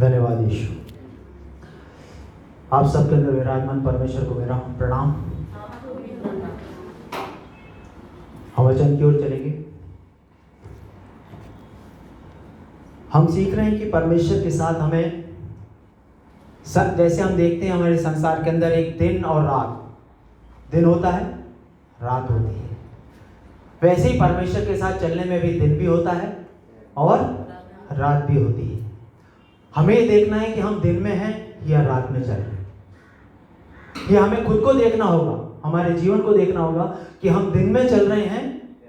धन्यवाद यीशु। आप सबके अंदर विराजमान परमेश्वर को मेरा प्रणाम। हम वचन की ओर चलेंगे। हम सीख रहे हैं कि परमेश्वर के साथ हमें जैसे हम देखते हैं हमारे संसार के अंदर एक दिन और रात, दिन होता है, रात होती है, वैसे ही परमेश्वर के साथ चलने में भी दिन भी होता है और रात भी होती है। हमें ये देखना है कि हम दिन में हैं या रात में चल रहे हैं। ये हमें खुद को देखना होगा, हमारे जीवन को देखना होगा कि हम दिन में चल रहे हैं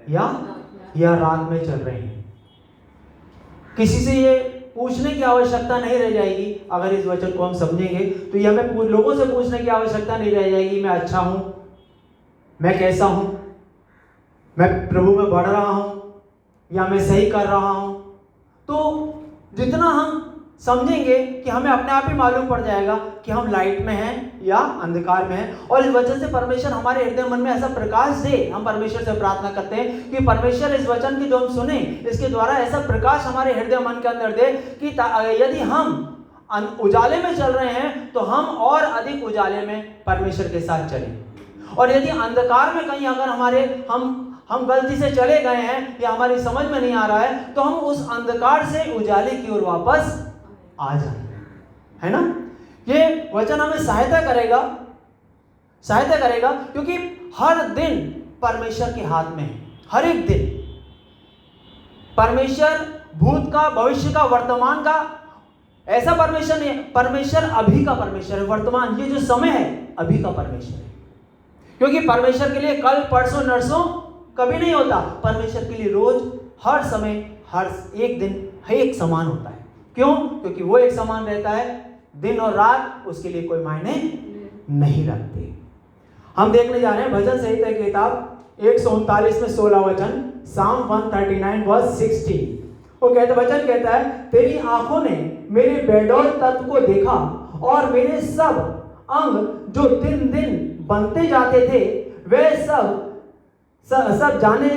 या रात में चल रहे हैं। किसी से ये पूछने की आवश्यकता नहीं रह जाएगी। अगर इस वचन को हम समझेंगे तो ये हमें लोगों से पूछने की आवश्यकता नहीं रह जाएगी, मैं अच्छा हूं, मैं कैसा हूं, मैं प्रभु में बढ़ रहा हूं या मैं सही कर रहा हूं। तो जितना हम समझेंगे कि हमें अपने आप ही मालूम पड़ जाएगा कि हम लाइट में हैं या अंधकार में हैं। और इस वचन से परमेश्वर हमारे हृदय मन में ऐसा प्रकाश दे। हम परमेश्वर से प्रार्थना करते हैं कि परमेश्वर इस वचन की जो हम सुने इसके द्वारा ऐसा प्रकाश हमारे हृदय मन के अंदर दे कि यदि हम उजाले में चल रहे हैं तो हम और अधिक उजाले में परमेश्वर के साथ चलें। और यदि अंधकार में कहीं अगर हम गलती से चले गए हैं या हमारी समझ में नहीं आ रहा है तो हम उस अंधकार से उजाले की ओर वापस आ जाए, है ना। ये वचन हमें सहायता करेगा क्योंकि हर दिन परमेश्वर के हाथ में है। हर एक दिन परमेश्वर भूत का, भविष्य का, वर्तमान का ऐसा परमेश्वर नहीं है। परमेश्वर अभी का परमेश्वर है। वर्तमान, ये जो समय है अभी का परमेश्वर है। क्योंकि परमेश्वर के लिए कल, परसों, नरसों कभी नहीं होता। परमेश्वर के लिए रोज, हर समय, हर एक दिन एक समान होता है। क्यों? क्योंकि वो एक समान रहता है। दिन और रात उसके लिए कोई मायने नहीं रखते। हम देखने जा रहे हैं भजन संहिता की किताब 139 में 16 वचन, साम 139 वर्स 16। वो वचन कहता है, तेरी आंखों ने मेरे बेडौल तत्व को देखा और मेरे सब अंग जो दिन दिन बनते जाते थे वे सब जाने,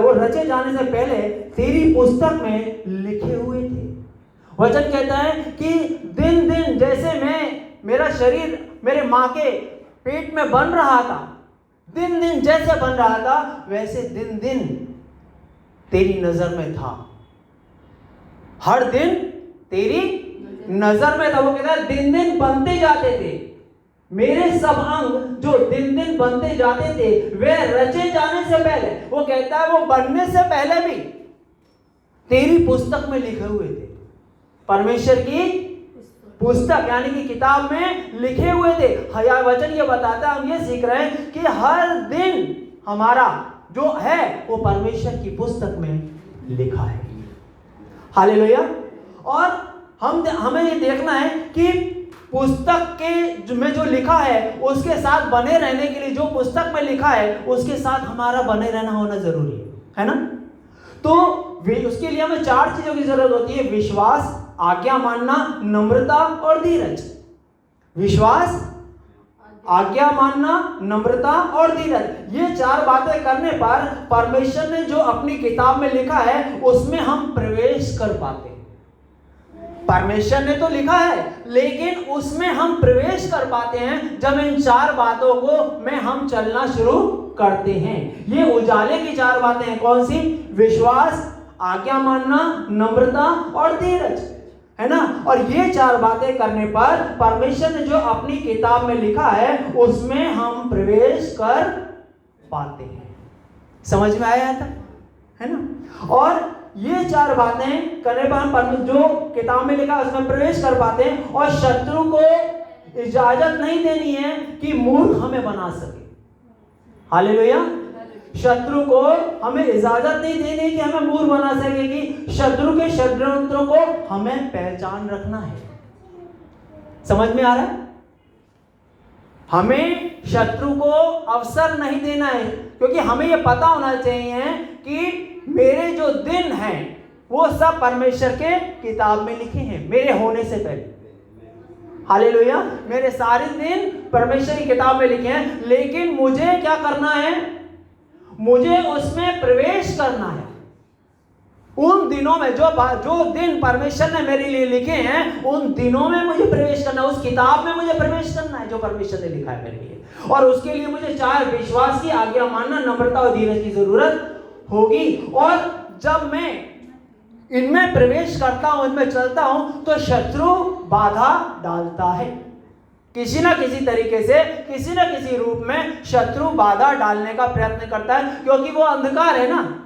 वो रचे जाने से पहले तेरी पुस्तक में लिखे हुए थे। वचन कहता है कि दिन दिन जैसे मेरा शरीर मेरे माँ के पेट में बन रहा था, दिन दिन जैसे बन रहा था वैसे दिन दिन तेरी नजर में था। हर दिन तेरी नजर में था। वो कहता है दिन दिन बनते जाते थे मेरे सब अंग जो दिन दिन बनते जाते थे वे रचे जाने से पहले, वो कहता है वो बनने से पहले भी तेरी पुस्तक में लिखे हुए थे। परमेश्वर की पुस्तक यानी कि किताब में लिखे हुए थे। हया वचन ये बताता है, हम ये सीख रहे हैं कि हर दिन हमारा जो है वो परमेश्वर की पुस्तक में लिखा है। हालेलुया। और हमें ये देखना है कि पुस्तक के में जो लिखा है उसके साथ बने रहने के लिए, जो पुस्तक में लिखा है उसके साथ हमारा बने रहना होना जरूरी है ना। तो उसके लिए हमें 4 चीजों की जरूरत होती है: विश्वास, आज्ञा मानना, नम्रता और धीरज। विश्वास, आज्ञा मानना, नम्रता और धीरज। ये 4 बातें करने पर परमेश्वर ने जो अपनी किताब में लिखा है उसमें हम प्रवेश कर पाते हैं। परमेश्वर ने तो लिखा है लेकिन उसमें हम प्रवेश कर पाते हैं जब इन 4 बातों को में हम चलना शुरू करते हैं। ये उजाले की 4 बातें हैं। कौन सी? विश्वास, आज्ञा मानना, नम्रता और धीरज, है ना। और ये 4 बातें करने पर परमेश्वर ने जो अपनी किताब में लिखा है उसमें हम प्रवेश कर पाते हैं। समझ में आया था, है ना। और ये 4 बातें करने पर हम जो किताब में लिखा है उसमें प्रवेश कर पाते हैं। और शत्रु को इजाजत नहीं देनी है कि मूर्ख हमें बना सके। हालेलुया। शत्रु को हमें इजाजत नहीं देनी कि हमें मूर्ख बना सकेगी। शत्रु के षड्यंत्रों को हमें पहचान रखना है। समझ में आ रहा है? हमें शत्रु को अवसर नहीं देना है, क्योंकि हमें यह पता होना चाहिए कि मेरे जो दिन हैं वो सब परमेश्वर के किताब में लिखे हैं मेरे होने से पहले। हालेलुया। मेरे सारे दिन परमेश्वर की किताब में लिखे हैं, लेकिन मुझे क्या करना है? मुझे उसमें प्रवेश करना है। उन दिनों में जो दिन परमेश्वर ने मेरे लिए लिखे हैं, उन दिनों में मुझे प्रवेश करना, उस किताब में मुझे प्रवेश करना है जो परमेश्वर ने लिखा है मेरे लिए। और उसके लिए मुझे 4 विश्वास की आज्ञा मानना, नम्रता और धीरज की जरूरत होगी। और जब मैं इनमें प्रवेश करता हूं, इनमें चलता हूं, तो शत्रु बाधा डालता है। किसी ना किसी तरीके से, किसी ना किसी रूप में शत्रु बाधा डालने का प्रयत्न करता है, क्योंकि वो अंधकार है ना,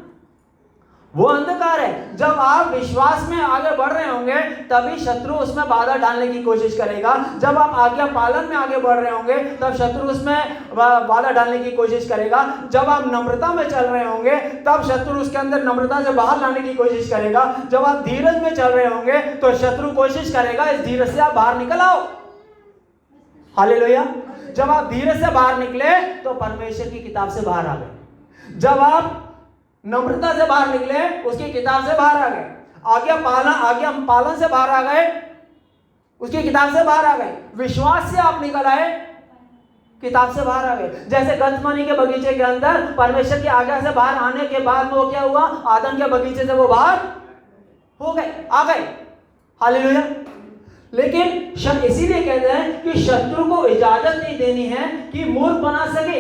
वो अंधकार है। जब आप विश्वास में आगे बढ़ रहे होंगे तभी शत्रु उसमें बाधा डालने की कोशिश करेगा। जब आप आज्ञा पालन में आगे बढ़ रहे होंगे तब शत्रु उसमें बाधा डालने की कोशिश करेगा। जब आप नम्रता में चल रहे होंगे तब शत्रु उसके अंदर नम्रता से बाहर लाने की कोशिश करेगा। जब आप धीरज में चल रहे होंगे तो शत्रु कोशिश करेगा इस धीरज से आप बाहर निकल आओ। हालेलुया। जब आप धीरज से बाहर निकले तो परमेश्वर की किताब से बाहर आ गए। जब आप नम्रता से बाहर निकले, उसकी किताब से बाहर आ गए। आज्ञा पालन से बाहर आ गए, उसकी किताब से बाहर आ गए। विश्वास से आप निकल आए, किताब से बाहर आ गए। जैसे गतसमनी के बगीचे के अंदर परमेश्वर की आज्ञा से बाहर आने के बाद वो क्या हुआ, आदम के बगीचे से वो बाहर हो गए, आ गए। हालेलुया। लेकिन इसीलिए कहते हैं कि शत्रु को इजाजत नहीं देनी है कि मूर्ख बना सके।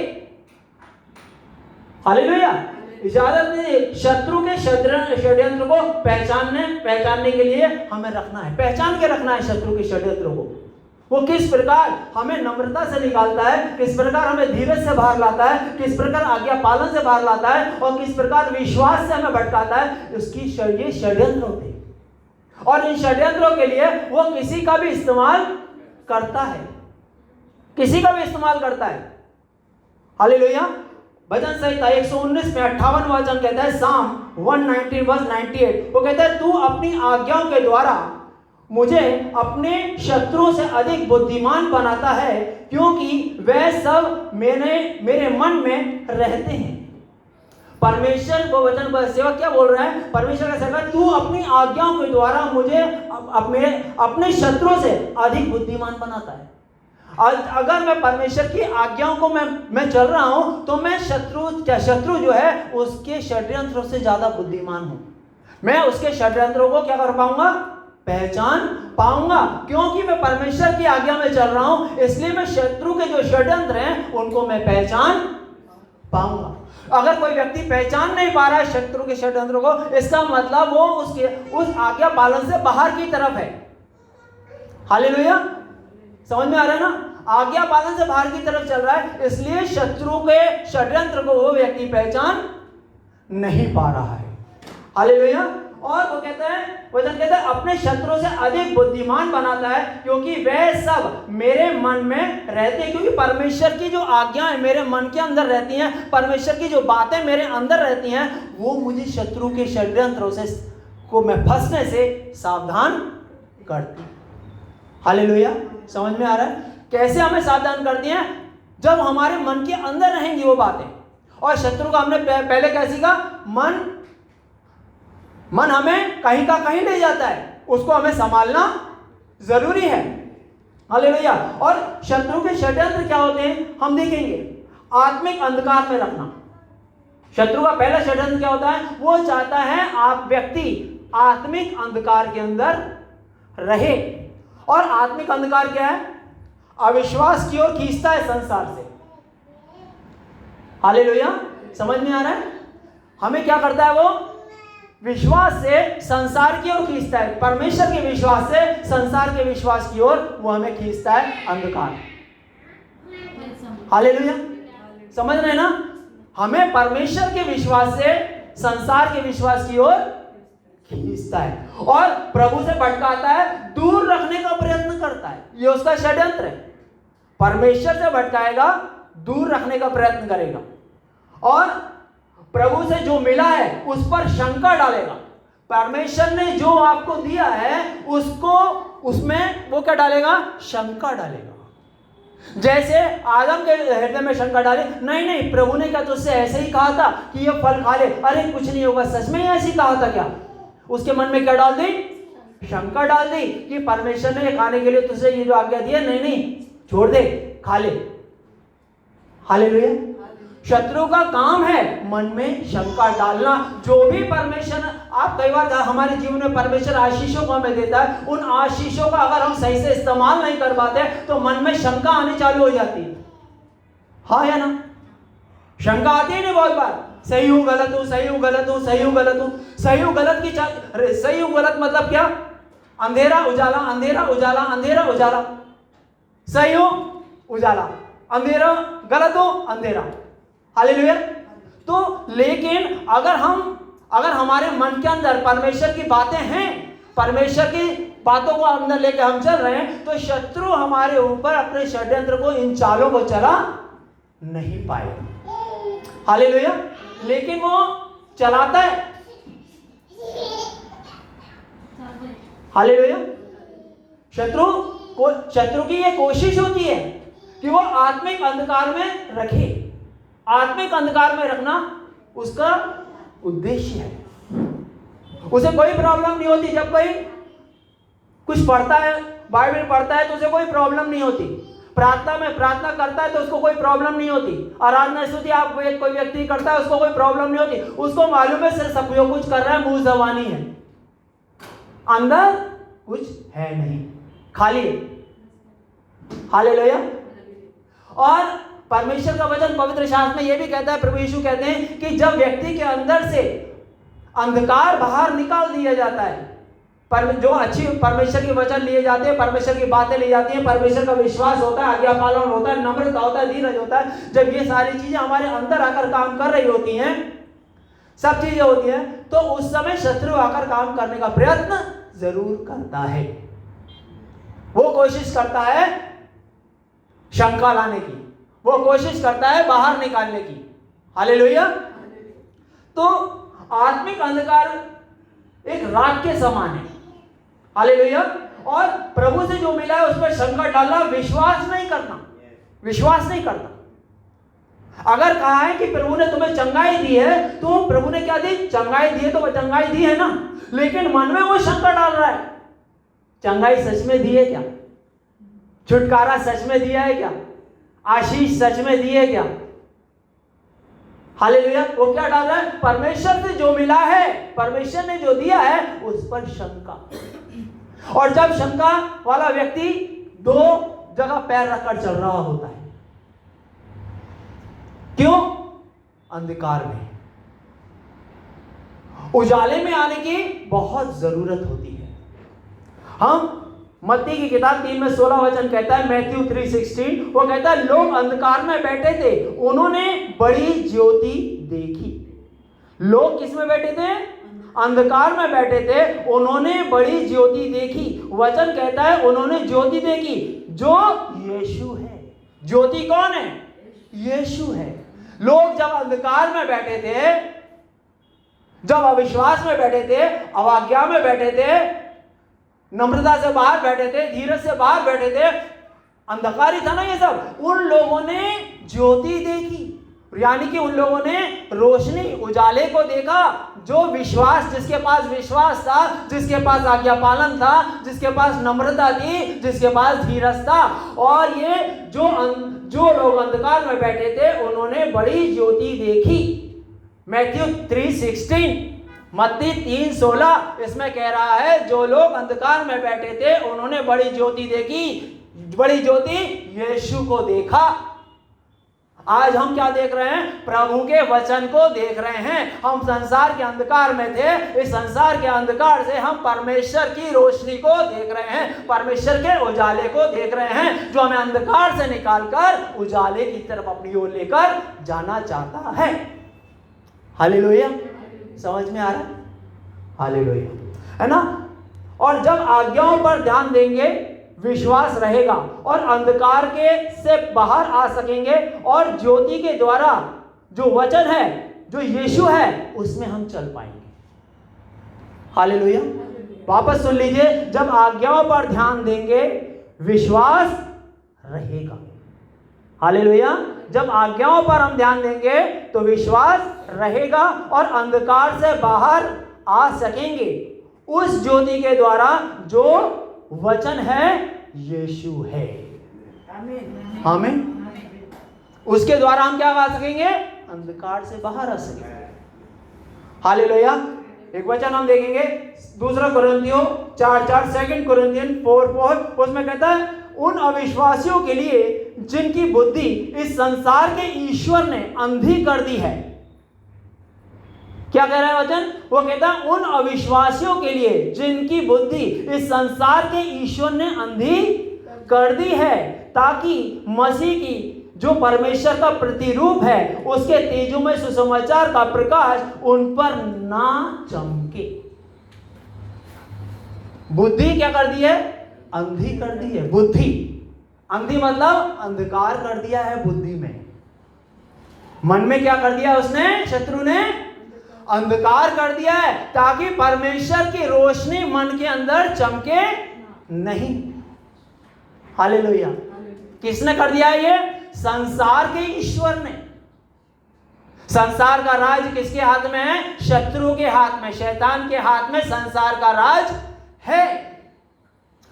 हालेलुया। इजाजत नहीं, शत्रु के षड्यंत्र को पहचानने के लिए हमें रखना है, पहचान के रखना है शत्रु के षड्यंत्र को। वो किस प्रकार हमें नम्रता से निकालता है, किस प्रकार हमें धीरज से बाहर लाता है, किस प्रकार आज्ञा पालन से बाहर लाता है, और किस प्रकार विश्वास से हमें भटकाता है, उसकी ये षड्यंत्र होते हैं। और इन षड्यंत्रों के लिए वो किसी का भी इस्तेमाल करता है, किसी का भी इस्तेमाल करता है। हालेलुया। भजन संहिता 119 में 58 वचन कहता है, साम 119 वर्स 98, वो कहता है, तू अपनी आज्ञाओं के द्वारा मुझे अपने शत्रुओं से अधिक बुद्धिमान बनाता है, क्योंकि वह सब मेरे मन में रहते हैं। परमेश्वर को वचन पर सेवक क्या बोल रहा है, परमेश्वर का सेवक, तू अपनी आज्ञाओं के द्वारा मुझे अपने शत्रुओं से अधिक बुद्धिमान बनाता है। अगर मैं परमेश्वर की आज्ञाओं को मैं चल रहा हूं तो मैं शत्रु जो है उसके षड्यंत्रों से ज्यादा बुद्धिमान हूं। मैं उसके षड्यंत्रों को क्या कर पाऊंगा, पहचान पाऊंगा, क्योंकि मैं परमेश्वर की आज्ञा में चल रहा हूं। इसलिए मैं शत्रु के जो षड्यंत्र हैं उनको मैं पहचान पाऊंगा। अगर कोई व्यक्ति पहचान नहीं पा रहा है शत्रु के षड्यंत्रों को, इसका मतलब वो उस आज्ञा पालन से बाहर की तरफ है। हालेलुया। समझ में आ रहा है ना, आज्ञा पालन से बाहर की तरफ चल रहा है, इसलिए शत्रु के षड्यंत्र को वो व्यक्ति पहचान नहीं पा रहा है। हालेलुया। और वो कहता है, वचन कहता है, अपने शत्रुओं से अधिक बुद्धिमान बनाता है, क्योंकि वह सब मेरे मन में रहते हैं। क्योंकि परमेश्वर की जो आज्ञाएं मेरे मन के अंदर रहती हैं, परमेश्वर की जो बातें मेरे अंदर रहती हैं, वो मुझे शत्रु के षड्यंत्रों से को मैं फंसने से सावधान करती। हालेलुया। समझ में आ रहा है कैसे हमें सावधान करती हैं? जब हमारे मन के अंदर रहेंगी वो बातें। और शत्रु का हमने पहले क्या सीखा, मन हमें कहीं का कहीं ले जाता है, उसको हमें संभालना जरूरी है। हालेलुया। और शत्रु के षड्यंत्र क्या होते हैं हम देखेंगे। आत्मिक अंधकार में रखना। शत्रु का पहला षड्यंत्र क्या होता है, वो चाहता है आप व्यक्ति आत्मिक अंधकार के अंदर रहे। और आत्मिक अंधकार क्या है, अविश्वास की ओर खींचता है संसार से। हालेलुया। समझ में आ रहा है, हमें क्या करता है, वो विश्वास से संसार की ओर खींचता है। परमेश्वर के विश्वास से संसार के विश्वास की ओर वो हमें खींचता है अंधकार। हालेलुया। समझ रहे ना, हमें परमेश्वर के विश्वास से संसार के विश्वास की ओर खींचता है और प्रभु से भटकाता है, दूर रखने का प्रयत्न करता है। ये उसका षड्यंत्र है। परमेश्वर से भटकाएगा, दूर रखने का प्रयत्न करेगा, और प्रभु से जो मिला है उस पर शंका डालेगा। परमेश्वर ने जो आपको दिया है उसको, उसमें वो क्या डालेगा, शंका डालेगा। जैसे आदम के हृदय में शंका डाले, नहीं प्रभु ने क्या तुझसे ऐसे ही कहा था कि ये फल खा ले, अरे कुछ नहीं होगा, सच में ही ऐसे ही कहा था क्या? उसके मन में क्या डाल दी, शंका डाल दी कि परमेश्वर ने खाने के लिए तुझसे ये जो आज्ञा दी है, नहीं छोड़ दे, खा ले। हालेलुया। शत्रु का काम है मन में शंका डालना। जो भी परमेश्वर, आप कई बार हमारे जीवन में परमेश्वर आशीषों को हमें देता है, उन आशीषों का अगर हम सही से इस्तेमाल नहीं कर पाते तो मन में शंका आनी चालू हो जाती है। हाँ या ना? शंका आती है नहीं बहुत बार, सही हूं गलत हूं, सही हूं गलत हूं, सही हूं गलत हूं, सही हूं गलत की सही हूं गलत मतलब क्या? अंधेरा उजाला, अंधेरा उजाला, अंधेरा उजाला, सही हो उजाला, अंधेरा, गलत हो अंधेरा। हालेलुया। तो लेकिन अगर हमारे मन के अंदर परमेश्वर की बातें हैं, परमेश्वर की बातों को अंदर लेके हम चल रहे हैं, तो शत्रु हमारे ऊपर अपने षड्यंत्र को, इन चालों को चला नहीं पाएगा। हालेलुया। लेकिन वो चलाता है। हालेलुया। शत्रु की ये कोशिश होती है कि वो आत्मिक अंधकार में रखे। आत्मिक अंधकार में रखना उसका उद्देश्य है। उसे कोई प्रॉब्लम नहीं होती जब कोई कुछ पढ़ता है, बाइबल पढ़ता है तो उसे कोई प्रॉब्लम नहीं होती। प्रार्थना में प्रार्थना करता है तो उसको कोई प्रॉब्लम नहीं होती। आराधना स्तुति आप कोई व्यक्ति करता है उसको कोई प्रॉब्लम नहीं होती। उसको मालूम है सिर्फ सब जो कुछ कर रहा है मुंह जबानी है, अंदर कुछ है नहीं, खाली। हालेलुया। और परमेश्वर का वचन पवित्र शास्त्र में यह भी कहता है, प्रभु यीशु कहते हैं कि जब व्यक्ति के अंदर से अंधकार बाहर निकाल दिया जाता है, जो अच्छी परमेश्वर के वचन लिए जाते हैं, परमेश्वर की बातें ली जाती हैं, परमेश्वर का विश्वास होता है, आज्ञा पालन होता है, नम्रता होता है, धीरज होता है, जब ये सारी चीजें हमारे अंदर आकर काम कर रही होती हैं, सब चीजें होती हैं, तो उस समय शत्रु आकर काम करने का प्रयत्न जरूर करता है। वो कोशिश करता है शंका लाने की, वो कोशिश करता है बाहर निकालने की। हालेलुया। तो आत्मिक अंधकार एक रात के समान है। हालेलुया। और प्रभु से जो मिला है उस पर शंका डालना, विश्वास नहीं करना, विश्वास नहीं करना। अगर कहा है कि प्रभु ने तुम्हें चंगाई दी है, तो प्रभु ने क्या दी? चंगाई दी है, तो वह चंगाई दी है ना, लेकिन मन में वो शंका डाल रहा है, चंगाई सच में दी है क्या? छुटकारा सच में दिया है क्या? आशीष सच में दी है क्या? हालेलुया। वो क्या डाल रहा है? परमेश्वर से जो मिला है, परमेश्वर ने जो दिया है उस पर शंका। और जब शंका वाला व्यक्ति दो जगह पैर रखकर चल रहा होता है, क्यों? अंधकार में। उजाले में आने की बहुत जरूरत होती है। हम मत्ती की किताब 3 में 16 वचन कहता है, मैथ्यू 3:16, वो कहता है लोग अंधकार में बैठे थे, उन्होंने बड़ी ज्योति देखी। लोग किस में बैठे थे? अंधकार में बैठे थे, उन्होंने बड़ी ज्योति देखी। वचन कहता है उन्होंने ज्योति देखी जो यीशु है। ज्योति कौन है? यीशु है। लोग जब अंधकार में बैठे थे, जब अविश्वास में बैठे थे, अवज्ञा में बैठे थे, नम्रता से बाहर बैठे थे, धीरज से बाहर बैठे थे, अंधकार ही था ना ये सब, उन लोगों ने ज्योति देखी। यानी कि उन लोगों ने रोशनी, उजाले को देखा। जो विश्वास, जिसके पास विश्वास था, जिसके पास आज्ञा पालन था, जिसके पास नम्रता थी, जिसके पास धीरज था। और ये जो लोग अंधकार में बैठे थे उन्होंने बड़ी ज्योति देखी। मैथ्यू 3:16, मत्ती 3:16 इसमें कह रहा है जो लोग अंधकार में बैठे थे उन्होंने बड़ी ज्योति देखी। बड़ी ज्योति यीशु को देखा। आज हम क्या देख रहे हैं? प्रभु के वचन को देख रहे हैं। हम संसार के अंधकार में थे, इस संसार के अंधकार से हम परमेश्वर की रोशनी को देख रहे हैं, परमेश्वर के उजाले को देख रहे हैं, जो हमें अंधकार से निकालकर उजाले की तरफ अपनी ओर लेकर जाना चाहता है। हालेलुया। समझ में आ रहा है? हालेलुया, है ना। और जब आज्ञाओं पर ध्यान देंगे, विश्वास रहेगा और अंधकार के से बाहर आ सकेंगे, और ज्योति के द्वारा जो वचन है, जो यीशु है, उसमें हम चल पाएंगे। हालेलुया। वापस सुन लीजिए, जब आज्ञाओं पर ध्यान देंगे विश्वास रहेगा। हालेलुया। जब आज्ञाओं पर हम ध्यान देंगे तो विश्वास रहेगा और अंधकार से बाहर आ सकेंगे उस ज्योति के द्वारा जो वचन है, यीशु है। आमीन। उसके द्वारा हम क्या आ सकेंगे? अंधकार से बाहर आ सकेंगे। हालेलुया। एक वचन हम देखेंगे 2 कुरिन्थियों 4:4, 2 कुरिन्थियन 4:4, उसमें कहता है उन अविश्वासियों के लिए जिनकी बुद्धि इस संसार के ईश्वर ने अंधी कर दी है। क्या कह रहा है वचन? वो कहता है उन अविश्वासियों के लिए जिनकी बुद्धि इस संसार के ईश्वर ने अंधी कर दी है, ताकि मसीह की जो परमेश्वर का प्रतिरूप है उसके तेजोमय सुसमाचार का प्रकाश उन पर ना चमके। बुद्धि क्या कर दी है? अंधी कर दी है। बुद्धि अंधी मतलब अंधकार कर दिया है बुद्धि में। मन में क्या कर दिया उसने? शत्रु ने अंधकार कर दिया है, ताकि परमेश्वर की रोशनी मन के अंदर चमके नहीं। हालेलुया। किसने कर दिया है? ये संसार के ईश्वर ने। संसार का राज किसके हाथ में है? शत्रु के हाथ में, शैतान के हाथ में संसार का राज है।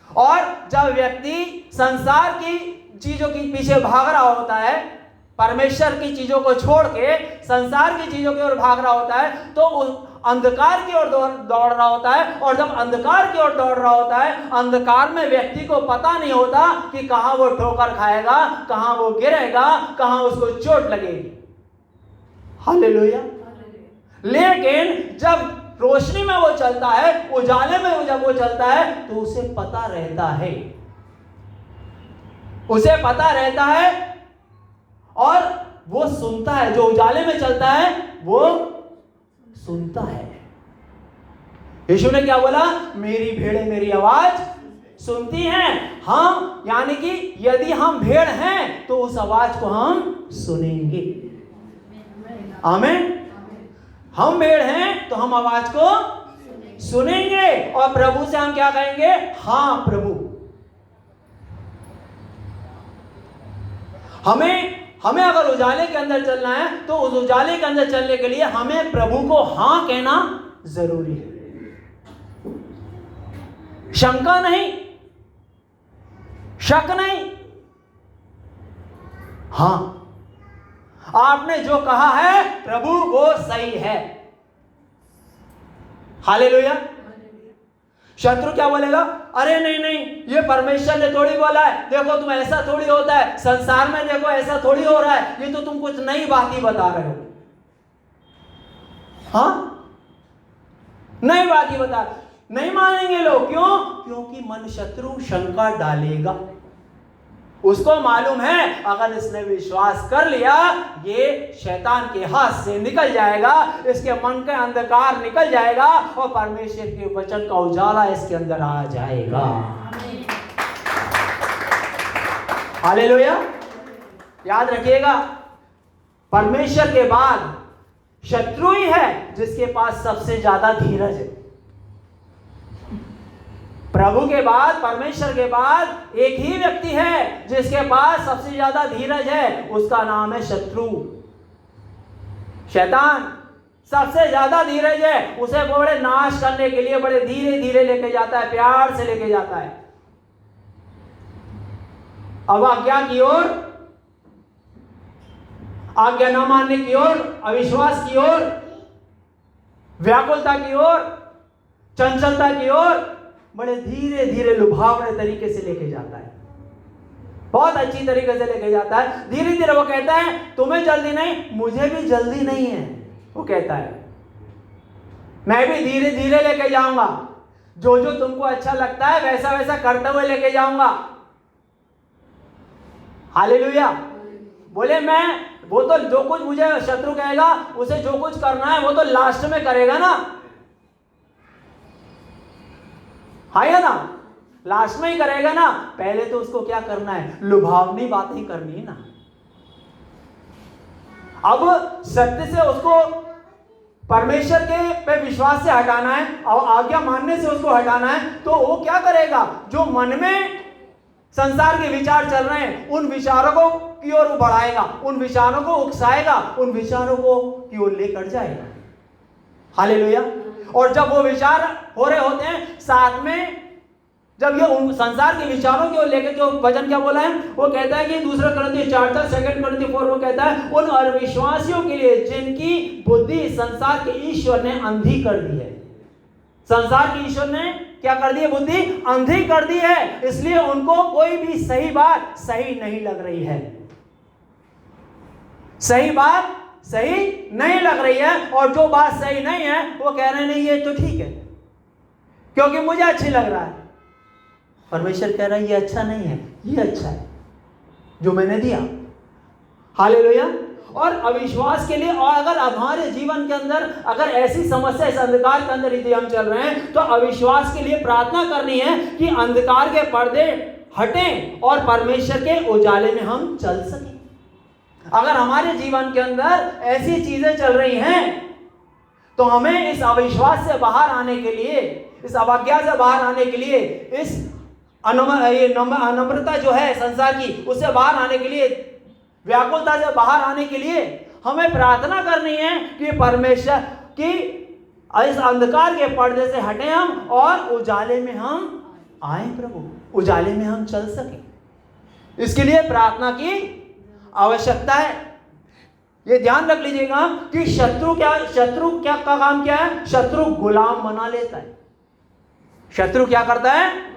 और जब व्यक्ति संसार की चीजों के पीछे भाग रहा होता है, परमेश्वर की चीजों को छोड़ के संसार की चीजों की ओर भाग रहा होता है, तो अंधकार की ओर दौड़ रहा होता है। और जब अंधकार की ओर दौड़ रहा होता है, अंधकार में व्यक्ति को पता नहीं होता कि कहां वो ठोकर खाएगा, कहां वो गिरेगा, कहां उसको चोट लगेगी। हालेलुया। लेकिन जब रोशनी में वो चलता है, उजाले में जब वो चलता है, तो उसे पता रहता है, उसे पता रहता है और वो सुनता है। जो उजाले में चलता है वो सुनता है। यीशु ने क्या बोला? मेरी भेड़ें मेरी आवाज सुनती हैं। हम यानी कि यदि हम भेड़ हैं तो उस आवाज को हम सुनेंगे। आमीन। हम भेड़ हैं तो हम आवाज को सुनेंगे। और प्रभु से हम क्या कहेंगे? हाँ प्रभु। हमें अगर उजाले के अंदर चलना है तो उस उजाले के अंदर चलने के लिए हमें प्रभु को हाँ कहना जरूरी है। शंका नहीं, शक नहीं। हाँ, आपने जो कहा है प्रभु वो सही है। हालेलुया। शत्रु क्या बोलेगा? अरे नहीं नहीं, ये परमेश्वर ने थोड़ी बोला है, देखो तुम ऐसा थोड़ी होता है, संसार में देखो ऐसा थोड़ी हो रहा है, ये तो तुम कुछ नई बात ही बता रहे हो। हाँ, नई बात ही बता। नहीं मानेंगे लोग। क्यों? क्योंकि मन शत्रु शंका डालेगा। उसको मालूम है अगर इसने विश्वास कर लिया ये शैतान के हाथ से निकल जाएगा, इसके मन का अंधकार निकल जाएगा और परमेश्वर के वचन का उजाला इसके अंदर आ जाएगा। हालेलुया। याद रखिएगा, परमेश्वर के बाद शत्रु ही है जिसके पास सबसे ज्यादा धीरज है। प्रभु के बाद, परमेश्वर के बाद एक ही व्यक्ति है जिसके पास सबसे ज्यादा धीरज है, उसका नाम है शत्रु, शैतान। सबसे ज्यादा धीरज है। उसे बड़े नाश करने के लिए बड़े धीरे धीरे लेके जाता है, प्यार से लेके जाता है। अवज्ञा की ओर, आज्ञा न मानने की ओर, अविश्वास की ओर, व्याकुलता की ओर, चंचलता की ओर बड़े धीरे धीरे लुभावने तरीके से लेके जाता है। बहुत अच्छी तरीके से लेके जाता है। धीरे धीरे वो कहता है तुम्हें जल्दी नहीं, मुझे भी जल्दी नहीं है। वो कहता है मैं भी धीरे धीरे लेके जाऊंगा, जो जो तुमको अच्छा लगता है वैसा वैसा करते हुए लेके जाऊंगा। हालेलुया। बोले मैं, वो तो जो कुछ मुझे शत्रु कहेगा उसे जो कुछ करना है वो तो लास्ट में करेगा ना, है ना, लास्ट में ही करेगा ना। पहले तो उसको क्या करना है? लुभावनी बातें करनी है ना। अब सत्य से उसको परमेश्वर के पे विश्वास से हटाना है और आज्ञा मानने से उसको हटाना है। तो वो क्या करेगा? जो मन में संसार के विचार चल रहे हैं उन विचारों को की ओर बढ़ाएगा, उन विचारों को उकसाएगा, उन विचारों को की ओर लेकर जाएगा। हालेलुया। और जब वो विचार हो रहे होते हैं, साथ में जब ये संसार के विचारों को लेकर जो वचन क्या बोला है, वो कहता है कि दूसरा कुरिन्थियों 4 सेकंड कुरिन्थियों 4 वो कहता है उन अविश्वासियों के लिए जिनकी बुद्धि संसार के ईश्वर ने अंधी कर दी है। संसार के ईश्वर ने क्या कर दी है? बुद्धि अंधी कर दी है, इसलिए उनको कोई भी सही बात सही नहीं लग रही है। सही बात सही नहीं लग रही है, और जो बात सही नहीं है वो कह रहे हैं नहीं ये तो ठीक है क्योंकि मुझे अच्छी लग रहा है। परमेश्वर कह रहा है ये अच्छा नहीं है, ये अच्छा है जो मैंने दिया। हालेलुया। और अविश्वास के लिए, और अगर हमारे जीवन के अंदर अगर ऐसी समस्या इस अंधकार के अंदर यदि हम चल रहे हैं तो अविश्वास के लिए प्रार्थना करनी है कि अंधकार के पर्दे हटें और परमेश्वर के उजाले में हम चल सकें। अगर हमारे जीवन के अंदर ऐसी चीजें चल रही हैं तो हमें इस अविश्वास से बाहर आने के लिए, इस अवज्ञा से बाहर आने के लिए, इस अनम्रता जो है संसार की उससे बाहर आने के लिए, व्याकुलता से बाहर आने के लिए हमें प्रार्थना करनी है कि परमेश्वर की इस अंधकार के पर्दे से हटें हम और उजाले में हम आए, प्रभु उजाले में हम चल सकें। इसके लिए प्रार्थना की आवश्यकता है। ये ध्यान रख लीजिएगा कि शत्रु क्या का काम क्या है? शत्रु गुलाम बना लेता है। शत्रु क्या करता है?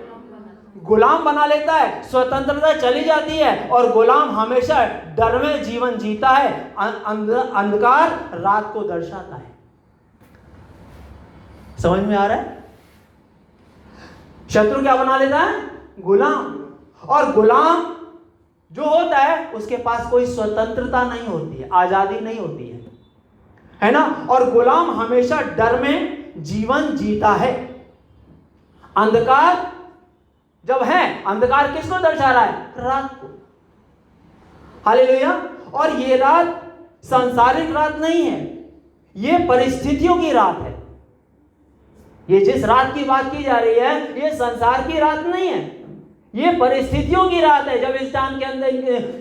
गुलाम बना लेता है। स्वतंत्रता चली जाती है और गुलाम हमेशा डर में जीवन जीता है। अंधकार रात को दर्शाता है। समझ में आ रहा है? शत्रु क्या बना लेता है? गुलाम। और गुलाम जो होता है उसके पास कोई स्वतंत्रता नहीं होती है, आजादी नहीं होती है ना। और गुलाम हमेशा डर में जीवन जीता है। अंधकार जब है, अंधकार किसको दर्शा रहा है? रात को। हालेलुया। और ये रात सांसारिक रात नहीं है, ये परिस्थितियों की रात है। ये जिस रात की बात की जा रही है ये संसार की रात नहीं है, ये परिस्थितियों की रात है। जब इस टाइम के अंदर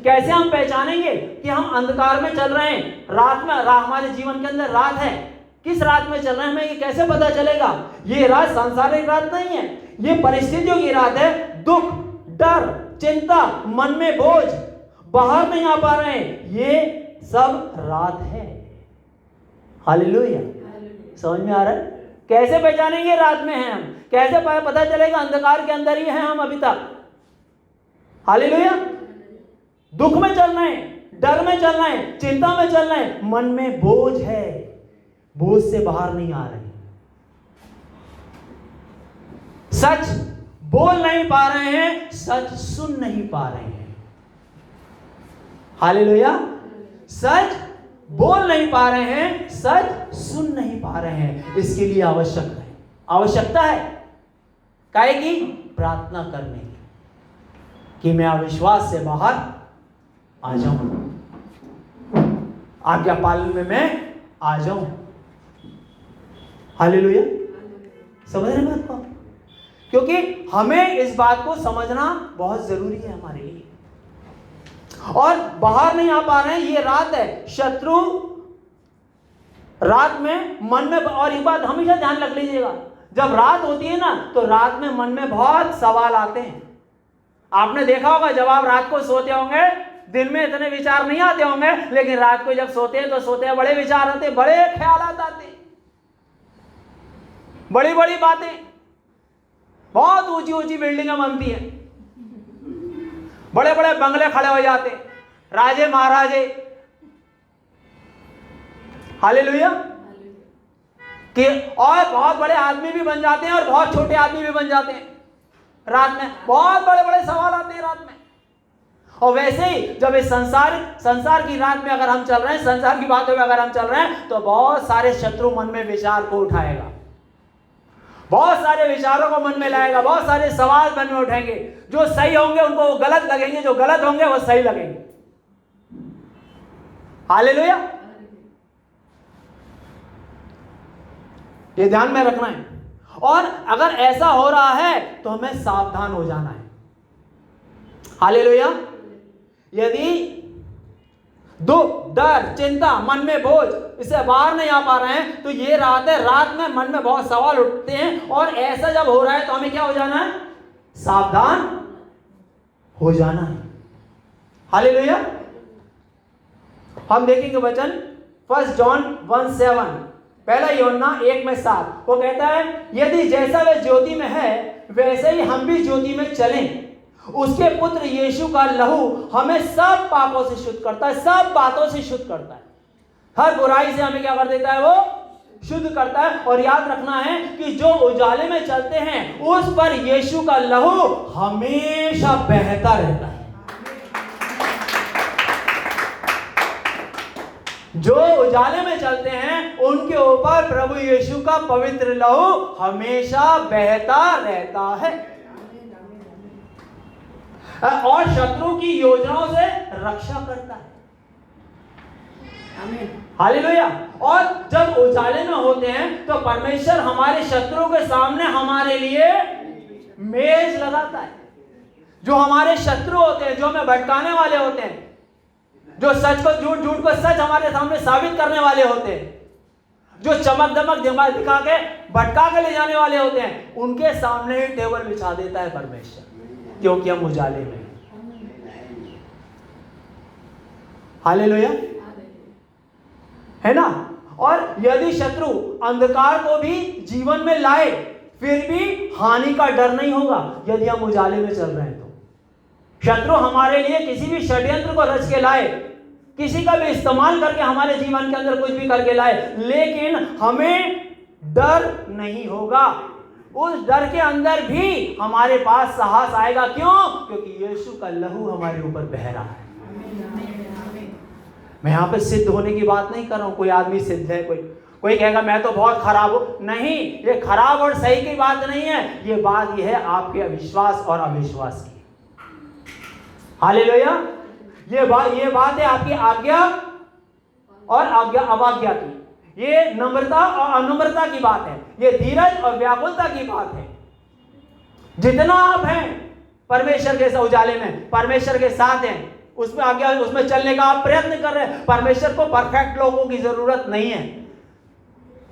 कैसे हम पहचानेंगे कि हम अंधकार में चल रहे हैं, रात में हमारे जीवन के अंदर रात है, किस रात में चल रहे हैं हमें ये कैसे पता चलेगा? ये रात सांसारिक रात नहीं है, ये परिस्थितियों की रात है। दुख, डर, चिंता, मन में बोझ, बाहर नहीं आ पा रहे हैं, ये सब रात है। हालेलुया। समझ में आ रहा है? कैसे पहचानेंगे रात में हैं हम? कैसे पता चलेगा? अंधकार के अंदर ही हैं हम अभी तक। हालेलुया। दुख में चल रहे हैं, डर में चल रहे हैं, चिंता में चल रहे हैं, मन में बोझ है, बोझ से बाहर नहीं आ रहे, सच बोल नहीं पा रहे हैं, सच सुन नहीं पा रहे हैं। हालेलुया। सच बोल नहीं पा रहे हैं, सच सुन नहीं पा रहे हैं। इसके लिए आवश्यकता है काहे की? प्रार्थना करने की, कि मैं अविश्वास से बाहर आ जाऊं, आज्ञा पालन में मैं आ जाऊं। हालेलुया। समझ रहे बात को? क्योंकि हमें इस बात को समझना बहुत जरूरी है हमारे लिए। और बाहर नहीं आ पा रहे हैं, ये रात है। शत्रु रात में मन में, और एक बात हमेशा ध्यान रख लीजिएगा, जब रात होती है ना तो रात में मन में बहुत सवाल आते हैं। आपने देखा होगा जब आप रात को सोते होंगे, दिन में इतने विचार नहीं आते होंगे, लेकिन रात को जब सोते हैं तो सोते हैं बड़े विचार आते हैं, बड़े ख्यालात आते हैं, बड़ी बड़ी बातें, बहुत ऊंची ऊंची बिल्डिंगें बनती हैं, बड़े बड़े बंगले खड़े हो जाते, राजे महाराजे। हालेलुया। कि और बहुत बड़े आदमी भी बन जाते हैं और बहुत छोटे आदमी भी बन जाते हैं रात में। बहुत बड़े बड़े सवाल आते हैं रात में। और वैसे ही जब इस संसार की रात में अगर हम चल रहे हैं, संसार की बातों में अगर हम चल रहे हैं, तो बहुत सारे शत्रु मन में विचार को उठाएगा, बहुत सारे विचारों को मन में लाएगा, बहुत सारे सवाल मन में उठाएंगे। जो सही होंगे उनको वो गलत लगेंगे, जो गलत होंगे वो सही लगेंगे। हालेलुया। ये ध्यान में रखना है। और अगर ऐसा हो रहा है तो हमें सावधान हो जाना है। हालेलुया। यदि दुख, डर, चिंता, मन में बोझ, इससे बाहर नहीं आ पा रहे हैं तो ये रात है। रात में मन में बहुत सवाल उठते हैं और ऐसा जब हो रहा है तो हमें क्या हो जाना है? सावधान हो जाना है। हालेलुया। हम देखेंगे वचन 1 जॉन 1:7, पहला यूहन्ना 1:7। वो कहता है यदि जैसा वह ज्योति में है वैसे ही हम भी ज्योति में चलें। उसके पुत्र यीशु का लहू हमें सब पापों से शुद्ध करता है, सब बातों से शुद्ध करता है, हर बुराई से हमें क्या कर देता है, वो शुद्ध करता है। और याद रखना है कि जो उजाले में चलते हैं उस पर यीशु का लहू हमेशा बहता रहता है। जो उजाले में चलते हैं उनके ऊपर प्रभु यीशु का पवित्र लहू हमेशा बहता रहता है और शत्रु की योजनाओं से रक्षा करता है। हालेलुया। और जब उजाले में होते हैं तो परमेश्वर हमारे शत्रु के सामने हमारे लिए मेज लगाता है। जो हमारे शत्रु होते हैं, जो हमें भटकाने वाले होते हैं, जो सच को झूठ, झूठ को सच हमारे सामने साबित करने वाले होते हैं, जो चमक दमक दिखा के भटका के ले जाने वाले होते हैं, उनके सामने ही टेबल बिछा देता है परमेश्वर, क्योंकि हम उजाले में। हालेलुया, है ना। और यदि शत्रु अंधकार को भी जीवन में लाए फिर भी हानि का डर नहीं होगा यदि हम उजाले में चल रहे हैं तो। शत्रु हमारे लिए किसी भी षड्यंत्र को रच के लाए, किसी का भी इस्तेमाल करके हमारे जीवन के अंदर कुछ भी करके लाए, लेकिन हमें डर नहीं होगा। उस डर के अंदर भी हमारे पास साहस आएगा। क्यों? क्योंकि यीशु का लहू हमारे ऊपर बह रहा है। मैं यहाँ पे सिद्ध होने की बात नहीं कर रहा हूँ, कोई आदमी सिद्ध है, कोई कहेगा मैं तो बहुत खराब हूँ। नहीं, ये खराब और सही की बात नहीं है, ये बात ये है आपके अविश्वास और अविश्वास की। हालेलुया। ये बात है आपकी आज्ञा और अवाज्ञा की। ये नम्रता और अनुम्रता की बात है, ये धीरज और व्याकुलता की बात है। जितना आप हैं परमेश्वर के उजाले में, परमेश्वर के साथ हैं, उसमें आज्ञा, उसमें चलने का आप प्रयत्न कर रहे हैं। परमेश्वर को परफेक्ट लोगों की जरूरत नहीं है।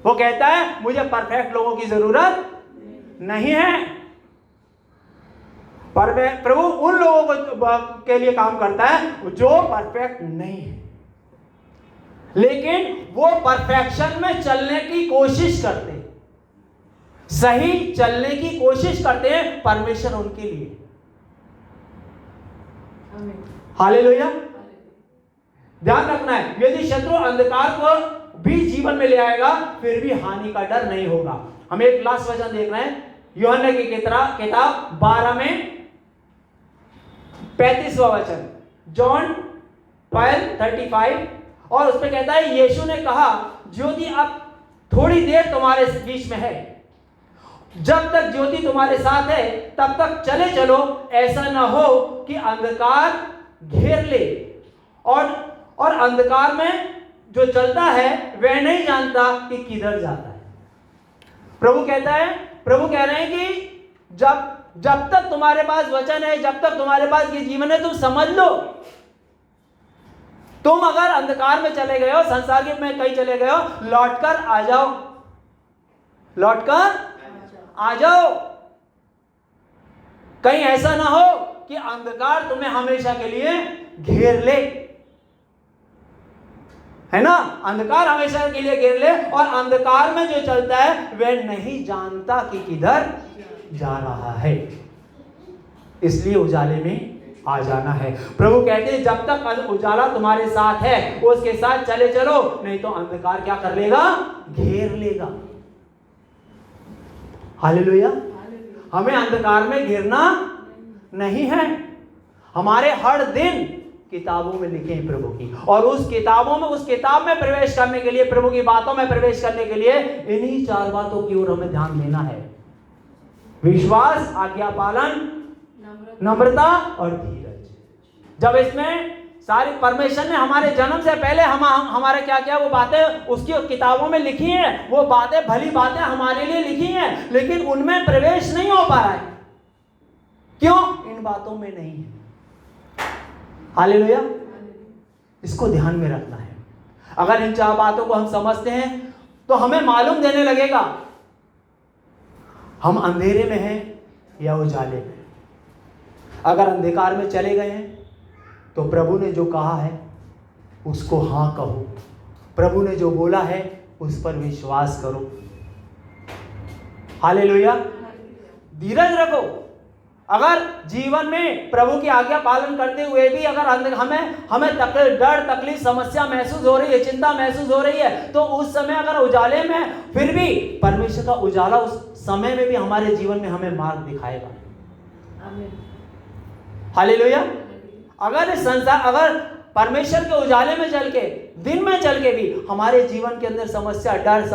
वो कहता है मुझे परफेक्ट लोगों की जरूरत नहीं है। प्रभु उन लोगों को के लिए काम करता है जो परफेक्ट नहीं है, लेकिन वो परफेक्शन में चलने की कोशिश करते हैं, सही चलने की कोशिश करते हैं। परमेश्वर उनके लिए। हालेलुया। ध्यान रखना है, यदि शत्रु अंधकार को भी जीवन में ले आएगा फिर भी हानि का डर नहीं होगा। हम एक लास्ट वचन देख रहे हैं, यूहन्ना की किताब 12 में 35वां वचन, जॉन 12:35, और उसमें कहता है यीशु ने कहा ज्योति अब थोड़ी देर तुम्हारे बीच में है, जब तक ज्योति तुम्हारे साथ है तब तक चले चलो, ऐसा ना हो कि अंधकार घेर ले। और अंधकार में जो चलता है वह नहीं जानता कि किधर जाता है। प्रभु कह रहे हैं कि जब तक तुम्हारे पास वचन है, जब तक तुम्हारे पास ये जीवन है, तुम समझ लो। तुम अगर अंधकार में चले गए हो, संसार के में कहीं चले गए हो, लौटकर आ जाओ, लौटकर आ जाओ। कहीं ऐसा ना हो कि अंधकार तुम्हें हमेशा के लिए घेर ले, है ना। अंधकार हमेशा के लिए घेर ले और अंधकार में जो चलता है वह नहीं जानता कि किधर जा रहा है, इसलिए उजाले में आ जाना है। प्रभु कहते हैं जब तक उजाला तुम्हारे साथ है उसके साथ चले चलो, नहीं तो अंधकार क्या कर लेगा, घेर लेगा। हालेलुया। हमें अंधकार में घेरना नहीं है। हमारे हर दिन किताबों में लिखे हैं प्रभु की, और उस किताब में प्रवेश करने के लिए, प्रभु की बातों में प्रवेश करने के लिए इन्हीं 4 बातों की ओर हमें ध्यान देना है। विश्वास, आज्ञा पालन, नम्रता और धीरज। जब इसमें सारी परमेश्वर ने हमारे जन्म से पहले हमारे क्या क्या वो बातें उसकी किताबों में लिखी हैं, वो बातें, भली बातें हमारे लिए लिखी हैं, लेकिन उनमें प्रवेश नहीं हो पा रहा है। क्यों? इन बातों में नहीं है। हालेलुया। इसको ध्यान में रखना है। अगर इन 4 बातों को हम समझते हैं तो हमें मालूम देने लगेगा हम अंधेरे में हैं या उजाले में। अगर अंधकार में चले गए हैं तो प्रभु ने जो कहा है उसको हाँ कहो, प्रभु ने जो बोला है उस पर विश्वास करो। हालेलुया। धीरज रखो। अगर जीवन में प्रभु की आज्ञा पालन करते हुए भी अगर हमें डर, तकलीफ, समस्या महसूस हो रही है, चिंता महसूस हो रही है, तो उस समय अगर उजाले में फिर भी परमेश्वर का उजाला उस समय में भी हमारे जीवन में हमें मार्ग दिखाएगा। हालेलुया। अगर परमेश्वर के उजाले में चल के, दिन में चल के भी हमारे जीवन के अंदर समस्या, डर,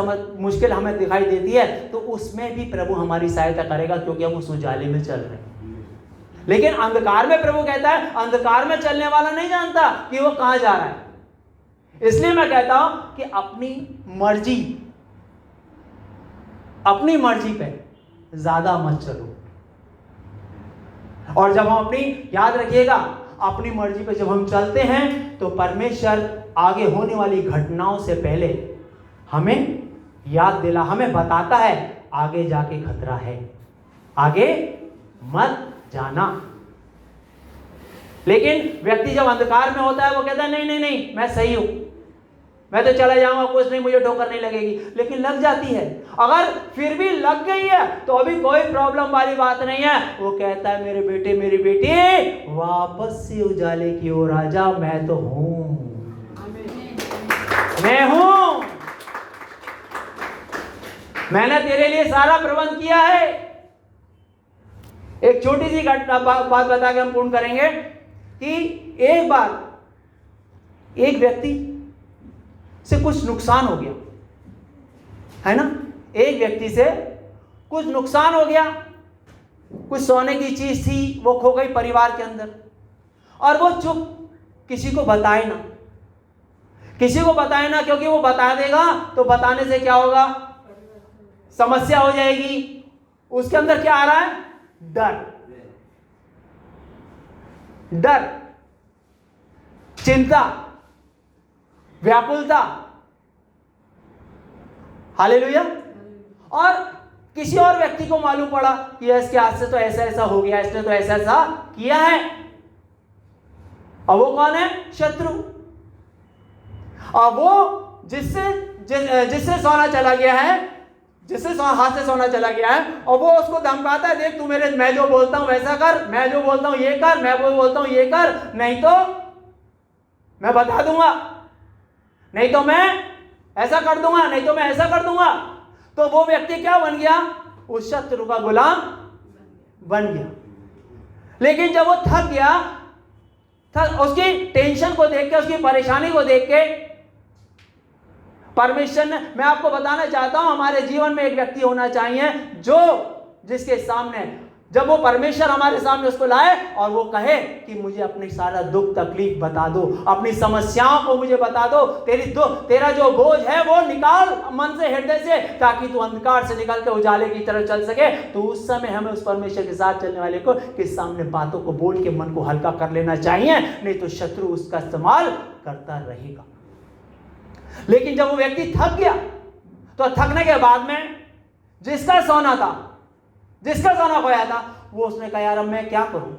मुश्किल हमें दिखाई देती है, तो उसमें भी प्रभु हमारी सहायता करेगा, क्योंकि हम उस उजाले में चल रहे हैं। लेकिन अंधकार में प्रभु कहता है, अंधकार में चलने वाला नहीं जानता कि वो कहां जा रहा है। इसलिए मैं कहता हूं कि अपनी मर्जी पे ज्यादा मत चलो। और जब हम याद रखिएगा, अपनी मर्जी पे जब हम चलते हैं तो परमेश्वर आगे होने वाली घटनाओं से पहले हमें हमें बताता है आगे जाके खतरा है, आगे मत जाना। लेकिन व्यक्ति जब अंधकार में होता है वो कहता है नहीं, मैं सही हूं, मैं तो चला जाऊंगा, कुछ नहीं, मुझे ठोकर नहीं लगेगी। लेकिन लग जाती है। अगर फिर भी लग गई है तो अभी कोई प्रॉब्लम वाली बात नहीं है। वो कहता है मेरे बेटे, मेरी बेटी, वापस से उजाले की ओर आ जा, मैं तो हूं, मैं हूं, मैंने तेरे लिए सारा प्रबंध किया है। एक छोटी सी घटना बात बता के हम पूर्ण करेंगे कि एक बार एक व्यक्ति से कुछ नुकसान हो गया, है ना। एक व्यक्ति से कुछ नुकसान हो गया, कुछ सोने की चीज थी वो खो गई परिवार के अंदर, और वो चुप, किसी को बताए ना, क्योंकि वो बता देगा तो बताने से क्या होगा, समस्या हो जाएगी। उसके अंदर क्या आ रहा है, डर, चिंता, व्याकुलता। हालेलुया। और किसी और व्यक्ति को मालूम पड़ा कि इसके हाथ से तो ऐसा हो गया, इसने तो ऐसा किया है। और वो कौन है, शत्रु। और वो जिससे सोना चला गया है, हाथ से सोना चला गया है, और वो उसको धमकाता है, देख तू मैं जो बोलता हूं वैसा कर, मैं जो बोलता हूं ये कर, मैं वो बोलता हूं ये कर, नहीं तो मैं बता दूंगा, नहीं तो मैं ऐसा कर दूंगा, नहीं तो मैं ऐसा कर दूंगा। तो वो व्यक्ति क्या बन गया, उस शत्रु का गुलाम बन गया। लेकिन जब वो थक गया, उसकी टेंशन को देख के, उसकी परेशानी को देख के, परमेश्वर ने, मैं आपको बताना चाहता हूं, हमारे जीवन में एक व्यक्ति होना चाहिए जिसके सामने, जब वो परमेश्वर हमारे सामने उसको लाए और वो कहे कि मुझे अपनी सारा दुख तकलीफ बता दो, अपनी समस्याओं को मुझे बता दो, तेरा जो बोझ है वो निकाल मन से, हृदय से, ताकि तू अंधकार से निकल के उजाले की तरफ चल सके। तो उस समय हमें उस परमेश्वर के साथ चलने वाले को के सामने बातों को बोल के मन को हल्का कर लेना चाहिए, नहीं तो शत्रु उसका इस्तेमाल करता रहेगा। लेकिन जब वो व्यक्ति थक गया, तो थकने के बाद में जिसका सोना खोया था, वो उसने कहा यार अब मैं क्या करूं।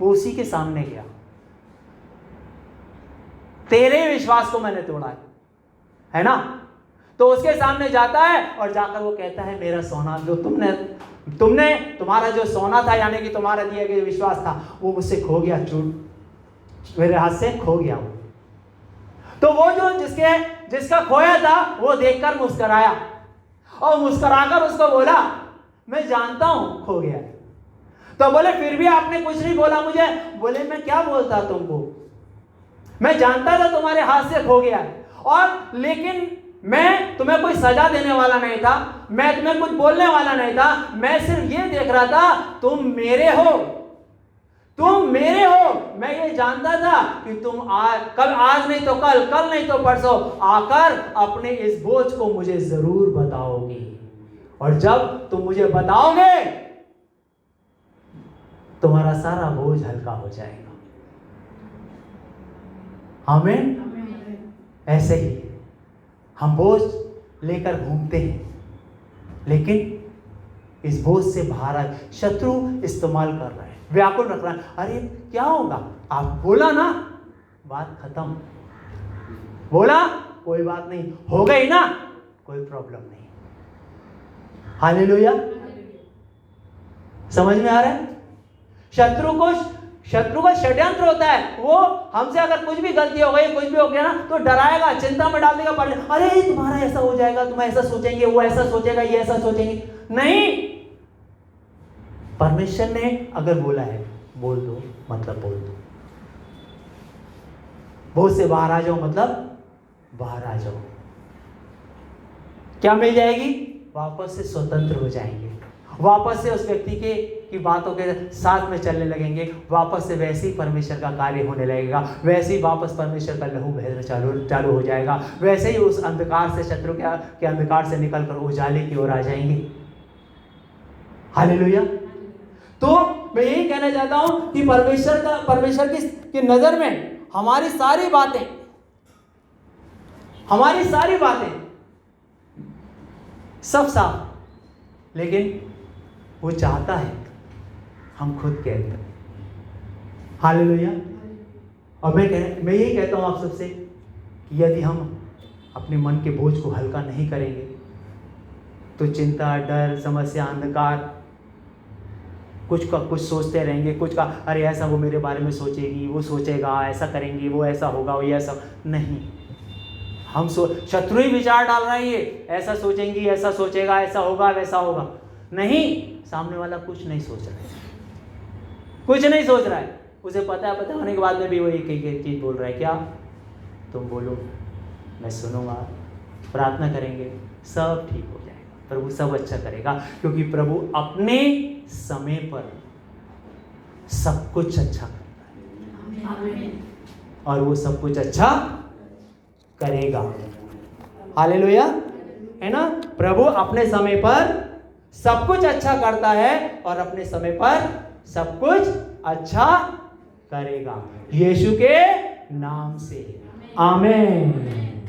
वो उसी के सामने गया, तेरे विश्वास को मैंने तोड़ा है ना। तो उसके सामने जाता है और जाकर वो कहता है मेरा सोना जो तुम्हारा जो सोना था, यानी कि तुम्हारा दिया गया विश्वास था, वो मुझसे खो गया, मेरे हाथ से खो गया। तो वो जो जिसका खोया था वो देखकर मुस्कुराया, और मुस्कुराकर उसको बोला मैं जानता हूं खो गया। तो बोले फिर भी आपने कुछ नहीं बोला मुझे। बोले मैं क्या बोलता तुमको, मैं जानता था तुम्हारे हाथ से खो गया है, और लेकिन मैं तुम्हें कोई सजा देने वाला नहीं था, मैं तुम्हें कुछ बोलने वाला नहीं था, मैं सिर्फ ये देख रहा था तुम मेरे हो। मैं ये जानता था कि तुम आज नहीं तो कल नहीं तो परसों आकर अपने इस बोझ को मुझे जरूर बताओगे, और जब तुम मुझे बताओगे तुम्हारा सारा बोझ हल्का हो जाएगा। आमीन। ऐसे ही हम बोझ लेकर घूमते हैं, लेकिन इस बोझ से बाहर शत्रु इस्तेमाल कर रहा है। व्याकुल रख रहा है। अरे क्या होगा, आप बोला ना, बात खत्म, बोला कोई बात नहीं, हो गई ना, कोई प्रॉब्लम नहीं। हालेलुया, समझ में आ रहा है? शत्रु का षड्यंत्र होता है, वो हमसे अगर कुछ भी गलती हो गई, कुछ भी हो गया ना, तो डराएगा, चिंता में डाल देगा, अरे तुम्हारा ऐसा हो जाएगा, तुम ऐसा सोचेंगे, वो ऐसा सोचेगा, ये ऐसा सोचेंगे। नहीं, परमेश्वर ने अगर बोला है, बोल दो, मतलब बोल दो। बहुत से बाहर आ जाओ, मतलब बाहर आ जाओ। क्या मिल जाएगी? वापस से स्वतंत्र हो जाएंगे, वापस से उस व्यक्ति की बातों के साथ में चलने लगेंगे, वापस से वैसे ही परमेश्वर का कार्य होने लगेगा, वैसे ही वापस परमेश्वर का लहू बहना चालू हो जाएगा, वैसे ही उस अंधकार से, शत्रु के अंधकार से निकलकर उजाले की ओर आ जाएंगे। हालेलुया। तो मैं यही कहना चाहता हूं कि परमेश्वर की नजर में हमारी सारी बातें सब साफ, लेकिन वो चाहता है हम खुद कह दें। हालेलुया। और मैं यही कहता हूं आप सबसे कि यदि हम अपने मन के बोझ को हल्का नहीं करेंगे तो चिंता, डर, समस्या, अंधकार, कुछ का कुछ सोचते रहेंगे, कुछ का अरे ऐसा वो मेरे बारे में सोचेगी, वो सोचेगा, ऐसा करेंगे, वो ऐसा होगा, वो ऐसा नहीं। हम शत्रु ही विचार डाल रहा है, ये ऐसा सोचेंगी, ऐसा सोचेगा, ऐसा होगा, वैसा होगा। नहीं, सामने वाला कुछ नहीं सोच रहा है, कुछ नहीं सोच रहा है। उसे पता होने के बाद में भी वो एक चीज बोल रहा है, क्या? तुम बोलो, मैं सुनूंगा, प्रार्थना करेंगे, सब ठीक हो जाएगा, प्रभु सब अच्छा करेगा, क्योंकि प्रभु अपने समय पर सब कुछ अच्छा करता है और वो सब कुछ अच्छा करेगा। हालेलुया, है ना? प्रभु अपने समय पर सब कुछ अच्छा करता है और अपने समय पर सब कुछ अच्छा करेगा, यीशु के नाम से, आमीन।